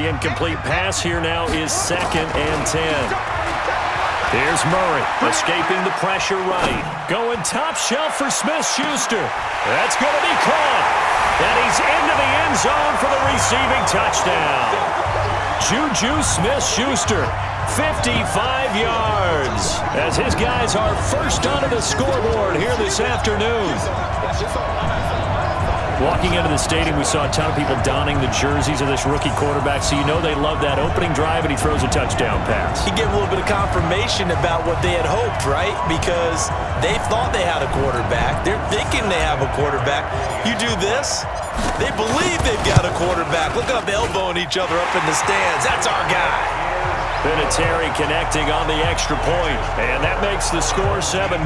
the incomplete pass. Here now is 2nd and 10. Here's Murray, escaping the pressure right. Going top shelf for Smith-Schuster. That's going to be caught. And he's into the end zone for the receiving touchdown. Juju Smith-Schuster, 55 yards, as his guys are first onto the scoreboard here this afternoon. Walking into the stadium, we saw a ton of people donning the jerseys of this rookie quarterback, so you know they love that opening drive, and he throws a touchdown pass. He gave a little bit of confirmation about what they had hoped, right? Because they thought they had a quarterback. They're thinking they have a quarterback. You do this, they believe they've got a quarterback. Look up, elbowing each other up in the stands. That's our guy. Vinatieri connecting on the extra point, and that makes the score 7-0.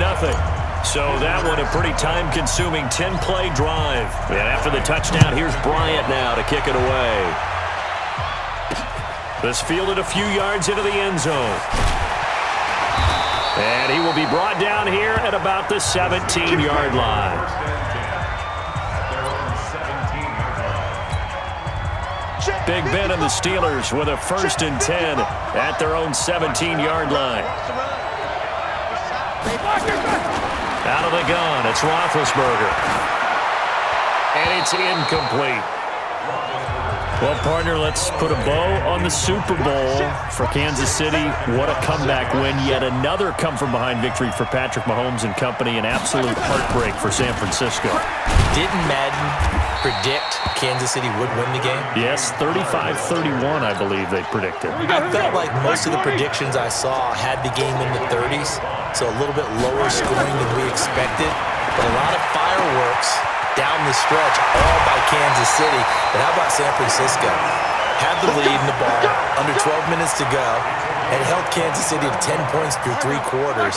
So that one a pretty time-consuming 10-play drive. And after the touchdown, here's Bryant now to kick it away. This fielded a few yards into the end zone. And he will be brought down here at about the 17-yard line. Big Ben and the Steelers with a 1st and 10 at their own 17-yard line. Out of the gun, it's Roethlisberger. And it's incomplete. Well, partner, let's put a bow on the Super Bowl for Kansas City. What a comeback win. Yet another come-from-behind victory for Patrick Mahomes and company. An absolute heartbreak for San Francisco. Didn't Madden predict Kansas City would win the game? Yes, 35-31, I believe they predicted. I felt like most of the predictions I saw had the game in the 30s, so a little bit lower scoring than we expected. But a lot of fireworks down the stretch, all by Kansas City. But how about San Francisco? Had the lead in the ball, under 12 minutes to go, and held Kansas City to 10 points through 3 quarters.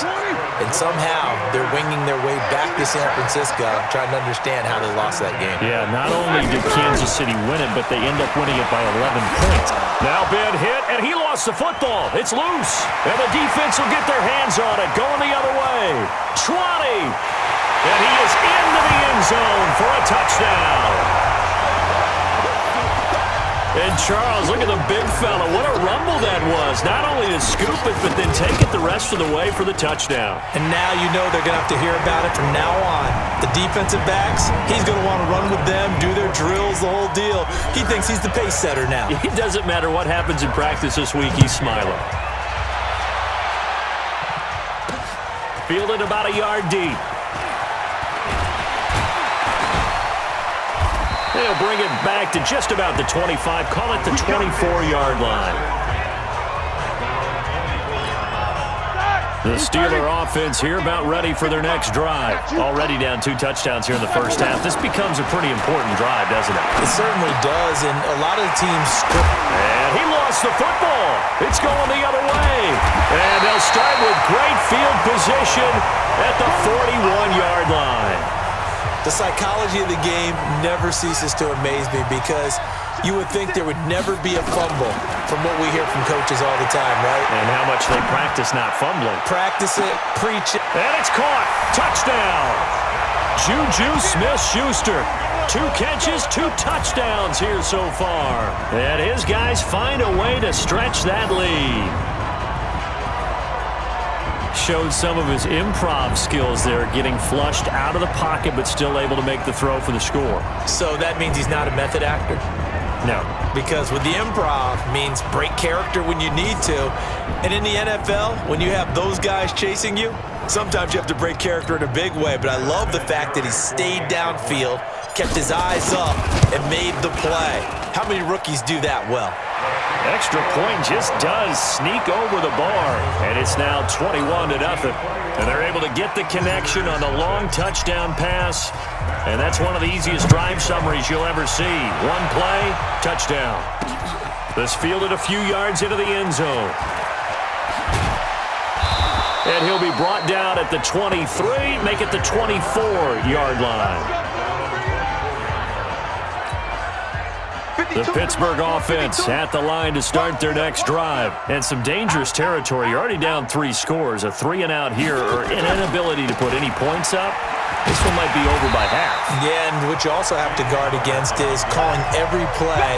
And somehow they're winging their way back to San Francisco, trying to understand how they lost that game. Yeah, not only did Kansas City win it, but they end up winning it by 11 points. Now Ben hit, and he lost the football. It's loose, and the defense will get their hands on it, going the other way. 20, and he is into the end zone for a touchdown. And Charles, look at the big fella. What a rumble that was. Not only to scoop it, but then take it the rest of the way for the touchdown. And now you know they're going to have to hear about it from now on. The defensive backs, he's going to want to run with them, do their drills, the whole deal. He thinks he's the pace setter now. It doesn't matter what happens in practice this week, he's smiling. Fielded about a yard deep. They'll bring it back to just about the 25, call it the 24-yard line. The Steeler offense here about ready for their next drive. Already down 2 touchdowns here in the first half. This becomes a pretty important drive, doesn't it? It certainly does, and a lot of the teams... And he lost the football. It's going the other way. And they'll start with great field position at the 41-yard line. The psychology of the game never ceases to amaze me because you would think there would never be a fumble from what we hear from coaches all the time, right? And how much they practice not fumbling. Practice it, preach it. And it's caught. Touchdown. Juju Smith-Schuster. 2 catches, 2 touchdowns here so far. And his guys find a way to stretch that lead. Showed some of his improv skills there, getting flushed out of the pocket but still able to make the throw for the score. So that means he's not a method actor? No. Because with the improv means break character when you need to. And in the NFL, when you have those guys chasing you, sometimes you have to break character in a big way. But I love the fact that he stayed downfield, kept his eyes up, and made the play. How many rookies do that well? Extra point just does sneak over the bar, and it's now 21-0. And they're able to get the connection on the long touchdown pass, and that's one of the easiest drive summaries you'll ever see. 1 play, touchdown. This fielded a few yards into the end zone. And he'll be brought down at the 23, make it the 24-yard line. The Pittsburgh offense at the line to start their next drive. And some dangerous territory. You're already down 3 scores. A 3-and-out here or an inability to put any points up. This one might be over by half. Yeah, and what you also have to guard against is calling every play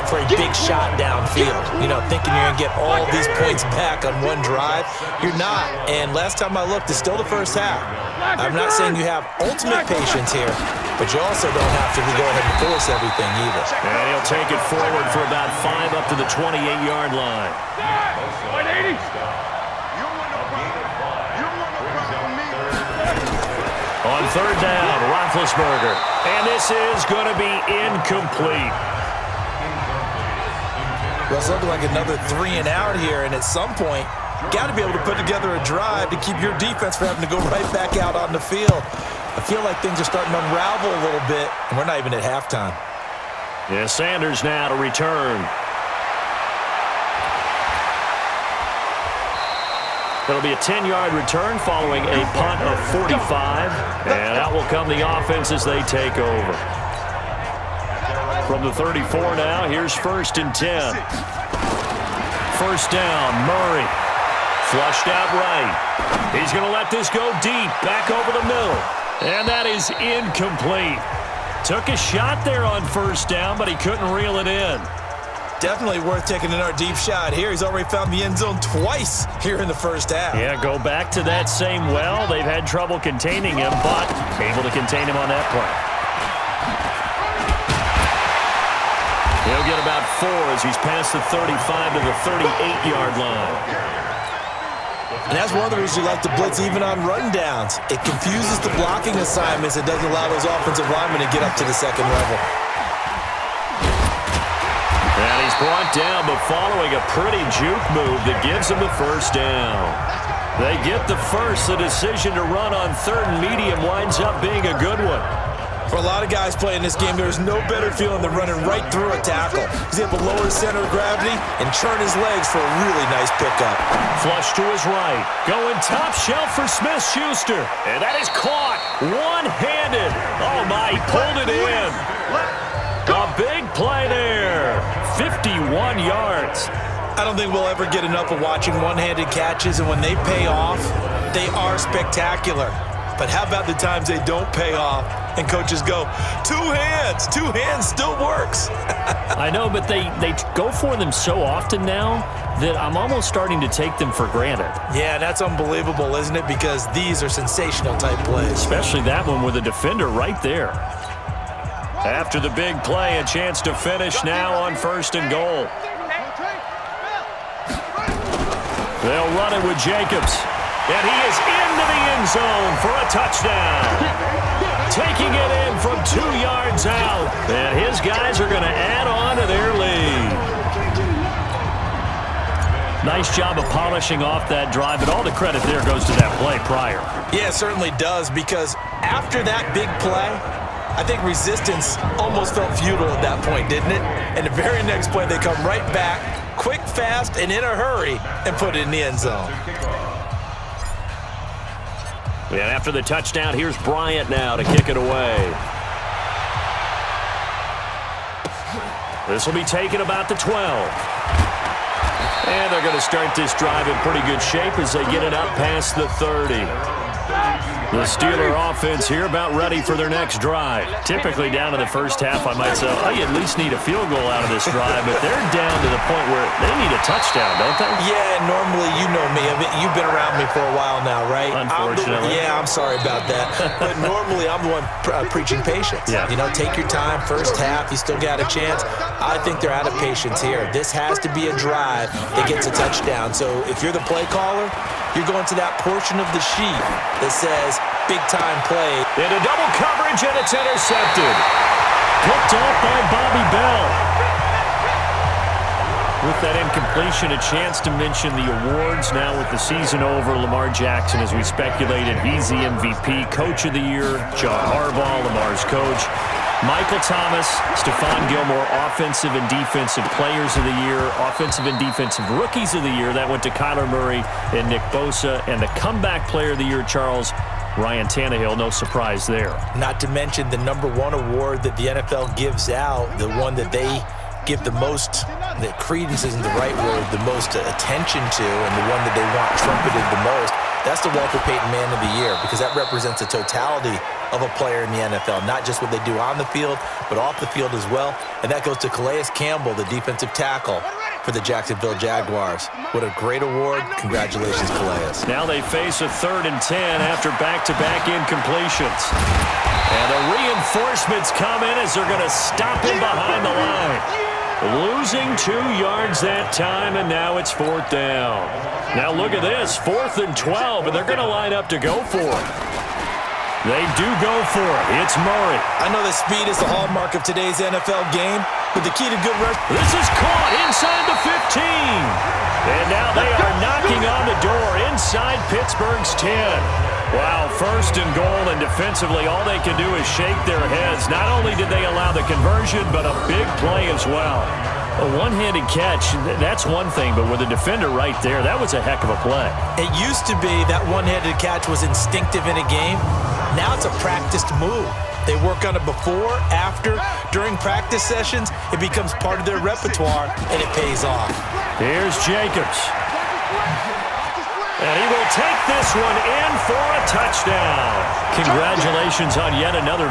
for a big shot downfield. You know, thinking you're going to get all these points back on one drive. You're not. And last time I looked, it's still the first half. I'm not saying you have ultimate patience here, but you also don't have to go ahead and force everything either. And he'll take it forward for about 5 up to the 28-yard line. On third down, Roethlisberger. And this is going to be incomplete. Well, it's looking like another 3 and out here, and at some point, got to be able to put together a drive to keep your defense from having to go right back out on the field. I feel like things are starting to unravel a little bit, and we're not even at halftime. Yeah, Sanders now to return. It'll be a 10-yard return following a punt of 45. And out will come the offense as they take over. From the 34 now, here's 1st and 10. First down, Murray. Flushed out right. He's going to let this go deep, back over the middle. And that is incomplete. Took a shot there on first down, but he couldn't reel it in. Definitely worth taking in our deep shot here. He's already found the end zone twice here in the first half. Yeah, go back to that same well. They've had trouble containing him, but able to contain him on that play. He'll get about 4 as he's past the 35 to the 38-yard line. And that's one of the reasons you like to blitz even on rundowns. It confuses the blocking assignments. It doesn't allow those offensive linemen to get up to the second level. And he's brought down, but following a pretty juke move that gives him the first down. They get the first. The decision to run on 3rd and medium winds up being a good one. For a lot of guys playing this game, there's no better feeling than running right through a tackle. He's able to lower his center of gravity and turn his legs for a really nice pickup. Flush to his right. Going top shelf for Smith-Schuster. And that is caught one-handed. Oh, my, he pulled it in. A big play there. 51 yards. I don't think we'll ever get enough of watching one-handed catches, and when they pay off, they are spectacular. But how about the times they don't pay off and coaches go, 2 hands, 2 hands still works. I know, but they go for them so often now that I'm almost starting to take them for granted. Yeah, that's unbelievable, isn't it? Because these are sensational type plays. Especially that one with a defender right there. After the big play, a chance to finish now on 1st and goal. They'll run it with Jacobs. And he is into the end zone for a touchdown. Taking it in from 2 yards out. And his guys are going to add on to their lead. Nice job of polishing off that drive, and all the credit there goes to that play prior. Yeah, it certainly does, because after that big play, I think resistance almost felt futile at that point, didn't it? And the very next play, they come right back, quick, fast, and in a hurry, and put it in the end zone. And after the touchdown, here's Bryant now to kick it away. This will be taken about the 12. And they're going to start this drive in pretty good shape as they get it up past the 30. The Steeler offense here about ready for their next drive. Typically down to the first half, I might say, oh, you at least need a field goal out of this drive, but they're down to the point where they need a touchdown, don't they? Yeah, normally, you know me. You've been around me for a while now, right? Unfortunately. I'm sorry about that. But normally, I'm the one preaching patience. Yeah. You know, take your time. First half, you still got a chance. I think they're out of patience here. This has to be a drive that gets a touchdown. So if you're the play caller, you're going to that portion of the sheet that says big-time play. Into double coverage, and it's intercepted. Picked off by Bobby Bell. With that incompletion, a chance to mention the awards. Now with the season over, Lamar Jackson, as we speculated, he's the MVP, Coach of the Year. John Harbaugh, Lamar's coach. Michael Thomas, Stephon Gilmore, Offensive and Defensive Players of the Year, Offensive and Defensive Rookies of the Year. That went to Kyler Murray and Nick Bosa. And the Comeback Player of the Year, Charles, Ryan Tannehill. No surprise there. Not to mention the #1 award that the NFL gives out, the one that they give the most, that credence isn't the right word, the most attention to, and the one that they want trumpeted the most. That's the Walter Payton Man of the Year, because that represents the totality of a player in the NFL, not just what they do on the field, but off the field as well. And that goes to Calais Campbell, the defensive tackle for the Jacksonville Jaguars. What a great award. Congratulations, Calais. Now they face a 3rd and 10 after back-to-back incompletions. And the reinforcements come in as they're going to stop him behind the line. Losing 2 yards that time, and now it's 4th down. Now look at this, 4th and 12, and they're going to line up to go for it. They do go for it. It's Murray. I know that speed is the hallmark of today's NFL game, but the key to good rush... This is caught inside the 15. And now they are knocking on the door inside Pittsburgh's 10. Wow, 1st and goal, and defensively all they can do is shake their heads. Not only did they allow the conversion, but a big play as well. A one-handed catch, that's one thing, but with a defender right there, that was a heck of a play. It used to be that one-handed catch was instinctive in a game. Now it's a practiced move. They work on it before, after, during practice sessions. It becomes part of their repertoire, and it pays off. Here's Jacobs. And he will take this one in for a touchdown. Congratulations on yet another